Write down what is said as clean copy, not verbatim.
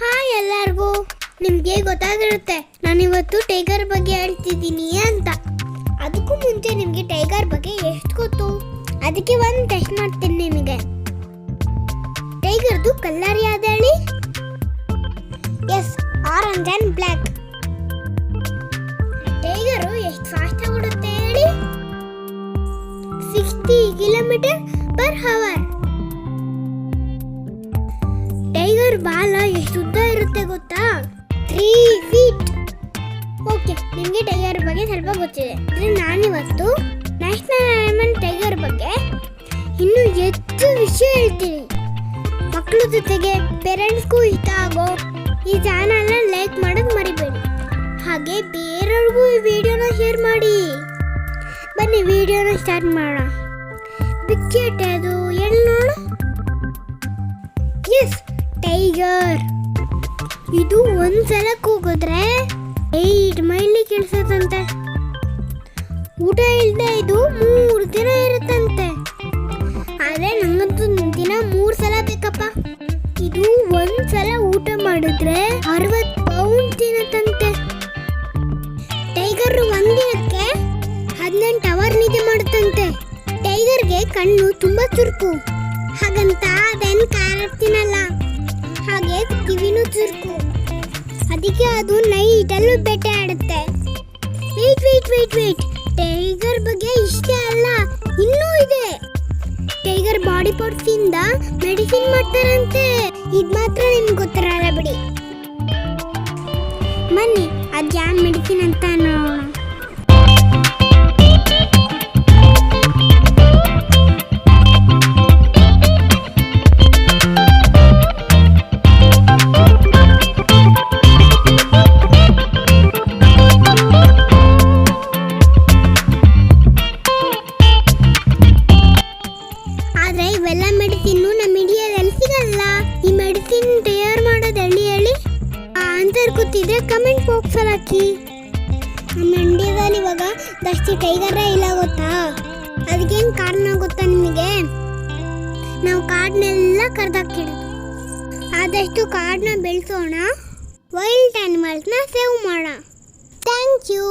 Hi ಎಲ್ಲರಿಗೂ. ನಿಮಗೆ ಗೊತ್ತಾಗಿರುತ್ತೆ ನಾನಿವತ್ತು ಟೈಗರ್ ಬಗ್ಗೆ ಹೇಳ್ತಿದ್ದೀನಿ ಅಂತ. ಅದಕ್ಕೂ ಮುಂಚೆ ನಿಮಗೆ ಟೈಗರ್ ಬಗ್ಗೆ ಎಷ್ಟು ಗೊತ್ತು? ಅದಕ್ಕೆ ಒಂದು ಟೆಸ್ಟ್ ಮಾಡ್ತೀನಿ ನಿಮಗೆ. ಟೈಗರ್ದು ಕಲರ್ ಯಾವ್ದು ಹೇಳಿ? Yes, orange and black. Tiger ಎಷ್ಟು ಫಾಸ್ಟ್ ಆಗಿ ಓಡುತ್ತೆ ಹೇಳಿ? 60 km/h. ಟೈಗರ್ ಬಾಲ ಎಷ್ಟು ಉದ್ದ ಇರುತ್ತೆ ಗೊತ್ತಾ? 3 feet. ಓಕೆ, ನಿಮಗೆ ಟೈಗರ್ ಬಗ್ಗೆ ಸ್ವಲ್ಪ ಗೊತ್ತಿದೆ. ಆದರೆ ನಾನಿವತ್ತು ನ್ಯಾಷನಲ್ ಅನಿಮಲ್ ಟೈಗರ್ ಬಗ್ಗೆ ಇನ್ನೂ ಹೆಚ್ಚು ವಿಷಯ ಹೇಳ್ತೀನಿ. ಮಕ್ಕಳ ಜೊತೆಗೆ ಪೇರೆಂಟ್ಸ್ಗೂ ಇಷ್ಟ ಆಗೋ ಈ ಚಾನಲ್ನ ಲೈಕ್ ಮಾಡೋದು ಮರಿಬೇಡಿ. ಹಾಗೆ ಬೇರೆಯವ್ರಿಗೂ ಈ ವಿಡಿಯೋನ ಶೇರ್ ಮಾಡಿ. ಬನ್ನಿ ವಿಡಿಯೋನ ಸ್ಟಾರ್ಟ್ ಮಾಡೋಣ. ಬಿಚ್ಚೇಟೆ ಅದು ಎಲ್ಲಿ ನೋಡು? Yes, tiger. ಇದು ಒಂದ್ಸಲ ಕೂಗಿದ್ರೆ 8 ಮೈಲಿ ಕೇಳಿಸತ್ತಂತೆ. ಊಟ ಇಲ್ಲದೆ ಇದು 3 ದಿನ ಇರುತ್ತಂತೆ. ಆದರೆ ನಂಗಂತೂ ದಿನ 3 ಸಲ ಬೇಕಪ್ಪ. ಇದು ಒಂದ್ಸಲ ಊಟ ಮಾಡಿದ್ರೆ 60 ಪೌಂಡ್ ತಿನ್ನತ್ತಂತೆ. ಟೈಗರ್ ಒಂದಿನಕ್ಕೆ 18 ಅವರ್ ನಿದ್ದೆ ಮಾಡುತ್ತಂತೆ. ಟೈಗರ್ಗೆ ಕಣ್ಣು ತುಂಬಾ ಚುರುಕು, ಹಾಗಂತ ಅದೇನು ಕ್ಯಾರೆಟ್ ತಿನ್ನಲ್ಲ. ಹಾಗೆ ಕಿವಿನೂ ಚುರುಕು, ಅದಕ್ಕೆ ಅದು ನೈಟಲ್ಲೂ ಬೇಟೆ ಆಡುತ್ತೆ. ವೇಟ್, ಟೈಗರ್ ಬಗ್ಗೆ ಇಷ್ಟೇ ಅಲ್ಲ, ಇನ್ನೂ ಇದೆ. ಟೈಗರ್ ಬಾಡಿ ಪಾರ್ಟ್ಸ್ ಇಂದ ಮೆಡಿಸಿನ್ ಮಾಡ್ತಾರಂತೆ. ಇದು ಮಾತ್ರ ನಿಮ್ಗೆ ಗೊತ್ತಿರಲ್ಲ ಬಿಡಿ. ಬನ್ನಿ ಅದು ಯಾವ ಮೆಡಿಸಿನ್ ಅಂತ ನೋಡೋಣ. ಆದ್ರೆ ಇವೆಲ್ಲ ಮೆಡಿಸಿನ್ ನಮ್ಮ ಇಂಡಿಯಾದಲ್ಲಿ ಸಿಗಲ್ಲ. ಈ ಮೆಡಿಸಿನ್ ತಯಾರು ಮಾಡೋದು ಹೇಳಿ ಆನ್ಸರ್ ಗೊತ್ತಿದ್ರೆ ಕಮೆಂಟ್ ಬಾಕ್ಸ್ ಅಲ್ಲಿ ಹಾಕಿ. ನಮ್ಮ ಇಂಡಿಯಾದಲ್ಲಿ ಇವಾಗ ಜಾಸ್ತಿ ಟೈಗರೇ ಇಲ್ಲ ಗೊತ್ತಾ? ಅದಕ್ಕೇನು ಕಾರಣ ಗೊತ್ತಾ ನಿಮಗೆ? ನಾವು ಕಾಡನ್ನೆಲ್ಲ ಕರೆದಾಕಿಡೋದು. ಆದಷ್ಟು ಕಾಡನ್ನ ಬೆಳೆಸೋಣ, ವೈಲ್ಡ್ ಆನಿಮಲ್ಸ್ನ ಸೇವ್ ಮಾಡೋಣ. Thank you.